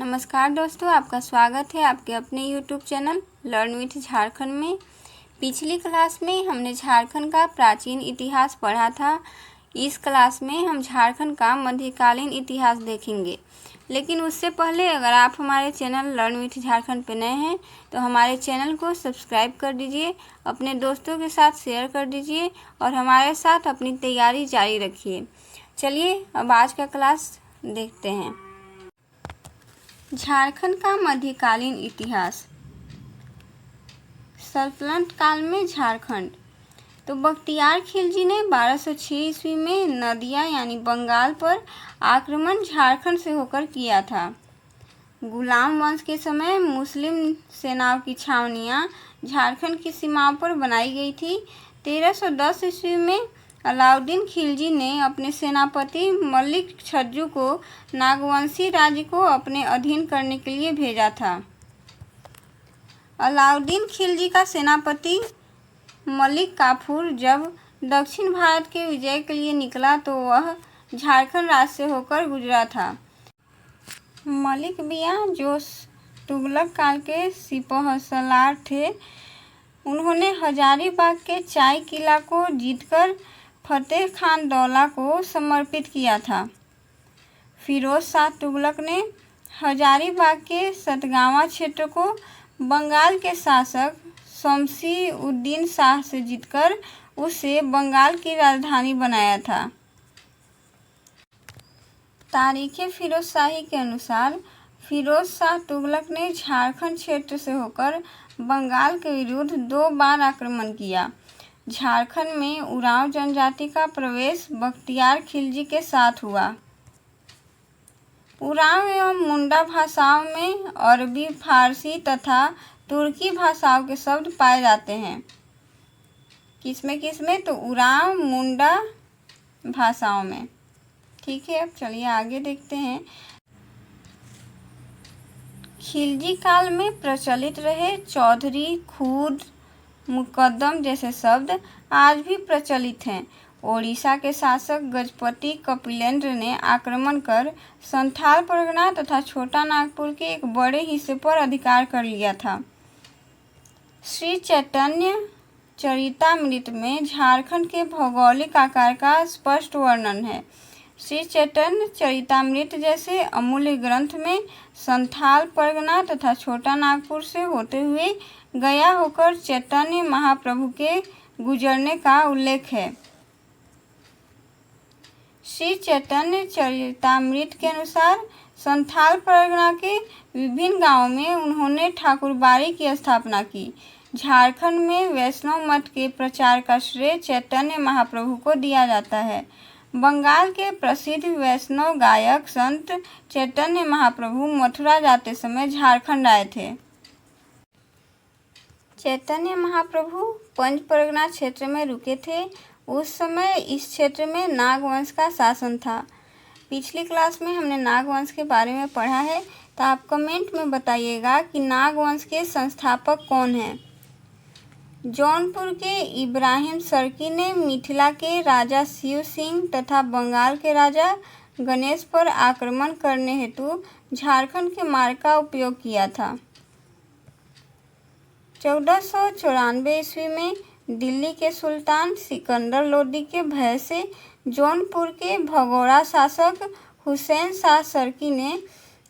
नमस्कार दोस्तों, आपका स्वागत है आपके अपने YouTube channel learn with Jharkhand में। पिछली क्लास में हमने झारखंड का प्राचीन इतिहास पढ़ा था। इस क्लास में हम झारखंड का मध्यकालीन इतिहास देखेंगे। लेकिन उससे पहले अगर आप हमारे चैनल लर्न विथ झारखंड पे नए हैं तो हमारे चैनल को सब्सक्राइब कर दीजिए, अपने दोस्तों के साथ शेयर कर दीजिए और हमारे साथ अपनी तैयारी जारी रखिए। चलिए अब आज का क्लास देखते हैं। झारखंड का मध्यकालीन इतिहास। सल्तनत काल में झारखंड। तो बख्तियार खिलजी ने 1206 ईस्वी में नदिया यानी बंगाल पर आक्रमण झारखंड से होकर किया था। गुलाम वंश के समय मुस्लिम सेनाओं की छावनियां झारखंड की सीमाओं पर बनाई गई थी। 1310 ईस्वी में अलाउद्दीन खिलजी ने अपने सेनापति मलिक छज्जू को नागवंशी राज्य को अपने अधीन करने के लिए भेजा था। अलाउद्दीन खिलजी का सेनापति मलिक काफूर जब दक्षिण भारत के विजय के लिए निकला तो वह झारखंड राज्य से होकर गुजरा था। मलिक मियां जो तुगलक काल के सिपहसालार थे, उन्होंने हजारीबाग के चाय किला को जीतकर फतेह खान दौला को समर्पित किया था। फिरोज शाह तुगलक ने हजारीबाग के सतगावा क्षेत्र को बंगाल के शासक शमसी उद्दीन शाह से जीतकर उसे बंगाल की राजधानी बनाया था। तारीख़ फिरोज शाही के अनुसार फिरोज शाह तुगलक ने झारखंड क्षेत्र से होकर बंगाल के विरुद्ध 2 बार आक्रमण किया। झारखंड में उरांव जनजाति का प्रवेश बख्तियार खिलजी के साथ हुआ। उरांव एवं मुंडा भाषाओं में अरबी, फारसी तथा तुर्की भाषाओं के शब्द पाए जाते हैं। किसमें तो उरांव मुंडा भाषाओं में। ठीक है, अब चलिए आगे देखते हैं। खिलजी काल में प्रचलित रहे चौधरी, खूद, मुकद्दम जैसे शब्द आज भी प्रचलित हैं। ओडिशा के शासक गजपति कपिलेंद्र ने आक्रमण कर संथाल परगना तथा छोटा नागपुर के एक बड़े हिस्से पर अधिकार कर लिया था। श्री चैतन्य चरितामृत में झारखंड के भौगोलिक आकार का स्पष्ट वर्णन है। श्री चैतन्य चरितामृत जैसे अमूल्य ग्रंथ में संथाल परगना तथा छोटा नागपुर से होते हुए गया होकर चैतन्य महाप्रभु के गुजरने का उल्लेख है। श्री चैतन्य चरितामृत के अनुसार संथाल परगना के विभिन्न गांवों में उन्होंने ठाकुरबाड़ी की स्थापना की। झारखंड में वैष्णव मत के प्रचार का श्रेय चैतन्य महाप्रभु को दिया जाता है। बंगाल के प्रसिद्ध वैष्णव गायक संत चैतन्य महाप्रभु मथुरा जाते समय झारखंड आए थे। चैतन्य महाप्रभु पंच परगना क्षेत्र में रुके थे। उस समय इस क्षेत्र में नागवंश का शासन था। पिछली क्लास में हमने नागवंश के बारे में पढ़ा है, तो आप कमेंट में बताइएगा कि नागवंश के संस्थापक कौन हैं। जौनपुर के इब्राहिम सर्की ने मिथिला के राजा शिव सिंह तथा बंगाल के राजा गणेश पर आक्रमण करने हेतु झारखंड के मार्ग का उपयोग किया था। 1494 ईस्वी में दिल्ली के सुल्तान सिकंदर लोदी के भय से जौनपुर के भगोड़ा शासक हुसैन शाह सर्की ने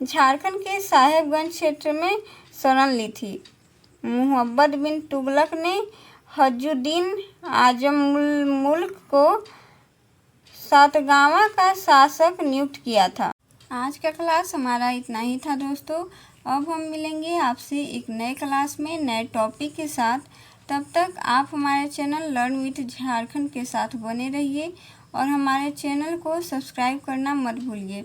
झारखंड के साहेबगंज क्षेत्र में शरण ली थी। मुहम्मद बिन तुगलक ने हज्जुद्दीन आजम मुल्क को सातगांवा का शासक नियुक्त किया था। आज का क्लास हमारा इतना ही था दोस्तों। अब हम मिलेंगे आपसे एक नए क्लास में नए टॉपिक के साथ। तब तक आप हमारे चैनल लर्न विथ झारखंड के साथ बने रहिए और हमारे चैनल को सब्सक्राइब करना मत भूलिए।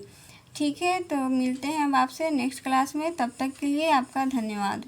ठीक है, तो मिलते हैं अब आपसे नेक्स्ट क्लास में। तब तक के लिए आपका धन्यवाद।